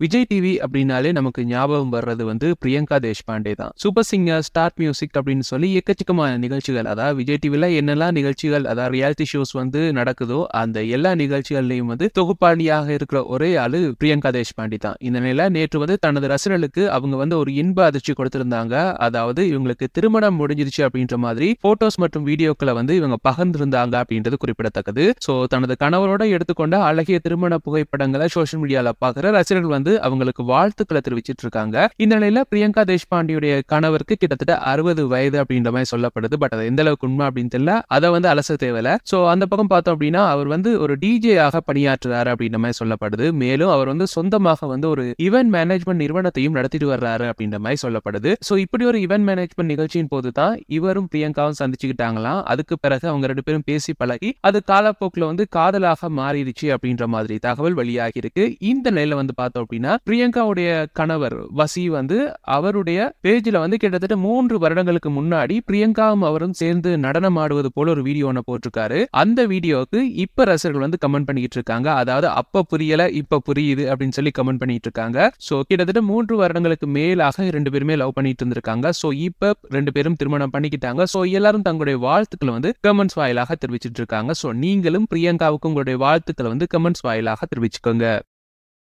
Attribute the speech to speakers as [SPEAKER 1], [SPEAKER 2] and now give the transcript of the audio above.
[SPEAKER 1] Vijay TV அப்படின்னாலே நமக்கு ஞாபகம் வர்றது வந்து பிரியங்கா தேஷ்பாண்டே தான். சூப்பர் சிங்கர், ஸ்டார் மியூசிக் அப்படின்னு சொல்லி எக்கச்சக்கமான நிகழ்ச்சிகள். அதாவது விஜய் டிவில என்னெல்லாம் நிகழ்ச்சிகள், அதாவது ரியாலிட்டி ஷோஸ் வந்து நடக்குதோ அந்த எல்லா நிகழ்ச்சிகள்லையும் வந்து தொகுப்பாளியாக இருக்கிற ஒரே ஆளு பிரியங்கா தேஷ்பாண்டே தான். இந்த நிலையில நேற்று வந்து தனது ரசிகர்களுக்கு அவங்க வந்து ஒரு இன்ப அதிர்ச்சி கொடுத்திருந்தாங்க. அதாவது இவங்களுக்கு திருமணம் முடிஞ்சிருச்சு அப்படின்ற மாதிரி போட்டோஸ் மற்றும் வீடியோக்களை வந்து இவங்க பகிர்ந்திருந்தாங்க அப்படின்றது குறிப்பிடத்தக்கது. சோ தனது கணவரோட எடுத்துக்கொண்ட அழகிய திருமண புகைப்படங்களை சோசியல் மீடியால பாக்குற ரசிகர்கள் வந்து அவங்களுக்கு வாழ்த்துக்களை தெரிவிச்சிட்டு இருக்காங்க. இந்த நிலையில பிரியங்கா தேஷ்பாண்டியுடைய கணவருக்கு கிட்டத்தட்ட 60 வயது அப்படின்ற மாதிரி சொல்லப்படுது. பட் அது எந்த அளவுக்கு உண்மை அப்படின்னு தெரியல. அதை வந்து அலச தேவையில்ல. சோ அந்த பக்கம் பார்த்தோம் அப்படின்னா அவர் வந்து ஒரு டிஜே ஆக பணியாற்றுறாரு அப்படின்ற மாதிரி சொல்லப்படுது. மேலும் அவர் வந்து சொந்தமாக வந்து ஒரு ஈவென்ட் மேனேஜ்மெண்ட் நிறுவனத்தையும் நடத்திட்டு வர்றாரு அப்படின்ற மாதிரி சொல்லப்படுது. சோ இப்படி ஒரு ஈவென்ட் மேனேஜ்மெண்ட் நிகழ்ச்சியின் போது தான் இவரும் பிரியங்காவும் சந்திச்சுக்கிட்டாங்களாம். அதுக்கு பிறகு அவங்க 2 பேரும் பேசி பழகி அது காலப்போக்கில் வந்து காதலாக மாறிடுச்சு அப்படின்ற மாதிரி தகவல் வெளியாகி இருக்கு. இந்த நிலையில வந்து பார்த்தோம் அப்படின்னா பிரியங்காவுடைய கணவர் வசி வந்து அவருடைய பேஜ்ல வந்து கிட்டத்தட்ட 3 வருடங்களுக்கு முன்னாடி பிரியங்காவும் அவரும் சேர்ந்து நடனம் ஆடுவது போல ஒரு வீடியோ ஒன்று போட்டிருக்காரு. அந்த வீடியோவுக்கு இப்ப ரசிகர்கள் வந்து கமெண்ட் பண்ணிட்டு இருக்காங்க. அதாவது அப்ப புரியல இப்ப புரியுது அப்படின்னு சொல்லி கமெண்ட் பண்ணிட்டு இருக்காங்க. சோ கிட்டத்தட்ட 3 வருடங்களுக்கு மேலாக 2 பேருமே லவ் பண்ணிட்டு இருந்திருக்காங்க. சோ இப்ப 2 பேரும் திருமணம் பண்ணிக்கிட்டாங்க. சோ எல்லாரும் தங்களுடைய வாழ்த்துக்களை வந்து கமெண்ட்ஸ் வாயிலாக தெரிவிச்சிட்டு இருக்காங்க. சோ நீங்களும் பிரியங்காவுக்கும் உங்களுடைய வாழ்த்துக்களை வந்து கமெண்ட்ஸ் வாயிலாக தெரிவிச்சுக்கோங்க.